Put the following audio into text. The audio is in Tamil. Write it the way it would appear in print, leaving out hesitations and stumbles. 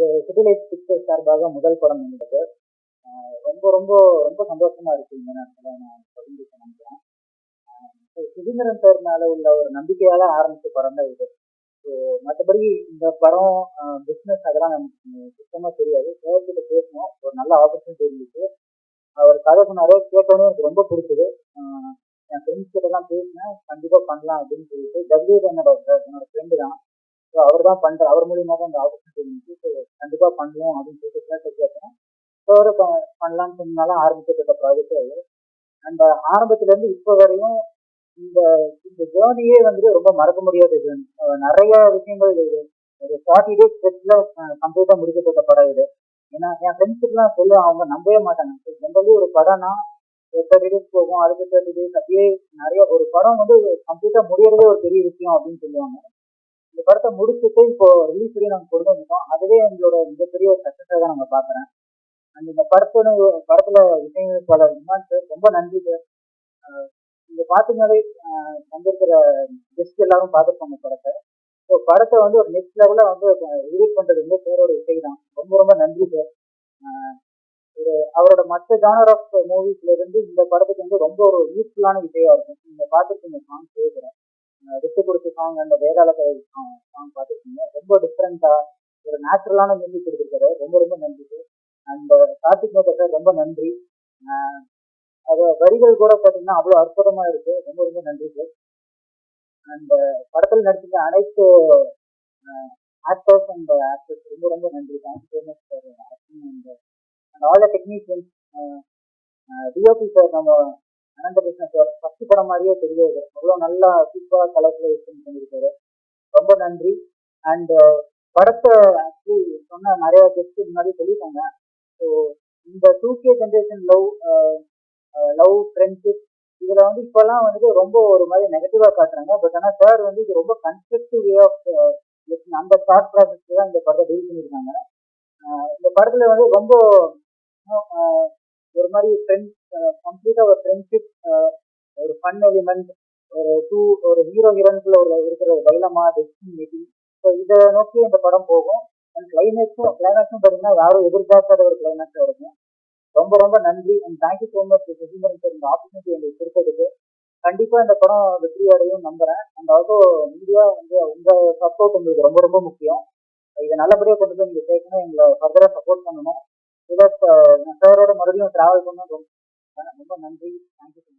இது சிட்டிலைட் பிக்சர்ஸ் சார்பாக முதல் படம் என்பது ரொம்ப ரொம்ப ரொம்ப சந்தோஷமா இருக்கு. இந்த நேரத்தில் நான் பகிர்ந்துக்க நினைக்கிறேன். சுதந்திரன் சார் மேல உள்ள ஒரு நம்பிக்கையால ஆரம்பிச்ச படம் தான் இது. மற்றபடி இந்த படம் பிஸ்னஸ் அதெல்லாம் நமக்கு சுத்தமா தெரியாது. சார்கிட்ட பேசணும், ஒரு நல்ல ஆப்பர்ச்சுனிட்டி இருந்துச்சு. அவர் கதை சொன்னாரே, கேட்டோன்னே எனக்கு ரொம்ப பிடிச்சது. என் ஃப்ரெண்ட்ஸ் கிட்ட எல்லாம் பேசினேன், கண்டிப்பா பண்ணலாம் அப்படின்னு சொல்லிட்டு. ஜெகதீஷ் என்னோட ஃப்ரெண்டு தான். ஸோ அவர் தான் பண்ற, அவர் மூலியமா தான் அந்த ஆப்பர்ச்சுனிட்டி இருந்துச்சு. ஸோ கண்டிப்பா பண்ணலாம் அப்படின்னு சொல்லிட்டு கேட்டேன். சார் பண்ணலாம்னு சொன்னாலும் ஆரம்பிக்கப்பட்ட ப்ராஜெக்ட் அது. அந்த ஆரம்பத்துல இருந்து இப்போ வரையும் இந்த இந்த ஜேர்னியே வந்துட்டு ரொம்ப மறக்க முடியாத ஜேர்னி. நிறைய விஷயங்கள் இது ஒரு 40 days ஸ்ட்ரெச்ல கம்ப்ளீட்டா முடிக்கப்பட்ட படம் இது. ஏன்னா என் ஃப்ரெண்ட்ஸுக்குலாம் சொல்ல அவங்க நம்பவே மாட்டாங்க. ஜென்ரலி ஒரு படம்னா 30 days போகும், அடுத்த 30 days அப்படியே நிறைய ஒரு படம் வந்து கம்ப்ளீட்டா முடியறதே ஒரு பெரிய விஷயம் அப்படின்னு சொல்லுவாங்க. இந்த படத்தை முடிச்சுட்டு இப்போ ரிலீஸ் வரையும் நாங்கள் கொண்டு வந்துட்டோம். அதுவே எங்களோட மிகப்பெரிய ஒரு சக்சஸாக தான் நாங்கள் பார்க்குறேன். அண்ட் இந்த படத்துல இசையமைப்பாளர் இமான் சார் ரொம்ப நன்றி சார். இங்க பாத்தீங்கன்னாலே வந்திருக்கிற கெஸ்ட் எல்லாரும் பார்த்துருப்பாங்க படத்தை. ஸோ படத்தை வந்து ஒரு நெக்ஸ்ட் லெவலில் வந்து ரிலீஸ் பண்றது வந்து பேரோட இசை தான். ரொம்ப ரொம்ப நன்றி சார். ஒரு அவரோட மற்ற ஜானர் ஆஃப் மூவிஸ்ல இருந்து இந்த படத்துக்கு வந்து ரொம்ப ஒரு யூஸ்ஃபுல்லான இசையா இருக்கும். நீங்க பார்த்துருக்கீங்க சாங் கேட்குறேன், விட்டு கொடுத்த சாங், அந்த வேதாள சாங் பார்த்துருக்கீங்க. ரொம்ப டிஃப்ரெண்டா ஒரு நேச்சுரலான மியூசிக் கொடுத்துருக்காரு. ரொம்ப ரொம்ப நன்றி sir. And Karthik Mehta sir ரொம்ப நன்றி. அது வரிகள் கூட பார்த்தீங்கன்னா அவ்வளோ அற்புதமா இருக்கு. ரொம்ப ரொம்ப நன்றி சார். அண்ட் படத்தில் நடிச்சிருந்த அனைத்து ஆக்டர்ஸ் அண்ட் ஆக்டர்ஸ் ரொம்ப ரொம்ப நன்றி. Thank you so much sir. And all the technicians, DOP sir, நம்ம அனந்த கிருஷ்ணன் சார் ஃபர்ஸ்ட் படம் மாதிரியே தெரியாது, அவ்வளோ நல்லா சூப்பராக கலர்ஃபுல்லாக பண்ணியிருக்காரு. ரொம்ப நன்றி. அண்ட் படத்தை ஆக்சுவலி சொன்ன நிறைய கெஸ்ட் முன்னாடி சொல்லிட்டாங்க. ஸோ இந்த 2K ஜென்ரேஷன் லவ் ஃப்ரெண்ட்ஷிப் இதுல வந்து இப்பெல்லாம் வந்துட்டு ரொம்ப ஒரு மாதிரி நெகட்டிவா காட்டுறாங்க. பட் ஆனால் சார் வந்து இது ரொம்ப கன்ஸ்ட்ரக்டிவ் வே ஆஃப் அந்த தாட் ப்ராசஸ் தான் இந்த படத்தை டீல் பண்ணியிருக்காங்க. இந்த படத்துல வந்து ரொம்ப ஒரு மாதிரி ஃப்ரெண்ட்ஸ் கம்ப்ளீட்டா ஒரு ஃப்ரெண்ட்ஷிப், ஒரு ஃபன் எலிமெண்ட், ஒரு ஹீரோ ஹீரோனுக்குள்ள இருக்கிற ஒரு டைலமா டெசிஷன் மேக்கிங். ஸோ இதை நோக்கி இந்த படம் போகும். அண்ட் கிளைமேக்ஸும் பார்த்தீங்கன்னா யாரும் எதிர்பார்க்காத ஒரு கிளைமேக்ஸாக இருக்கும். ரொம்ப ரொம்ப நன்றி. And thank you so much Suseenthiran sir, இந்த ஆப்பர்ச்சுனிட்டி எங்களுக்கு கொடுத்ததுக்கு. கண்டிப்பா இந்த படம் வெற்றி அடையும் நம்புறேன். அண்ட் ஆல்சோ இந்தியா வந்து உங்க சப்போர்ட் உங்களுக்கு ரொம்ப ரொம்ப முக்கியம். இதை நல்லபடியாக கொண்டு போய் நீங்க சேர்க்கணும், எங்களை ஃபர்தரா சப்போர்ட் பண்ணணும். இதை சாரோட மறுபடியும் டிராவல் பண்ணணும். ரொம்ப ரொம்ப நன்றி. Thank you so much.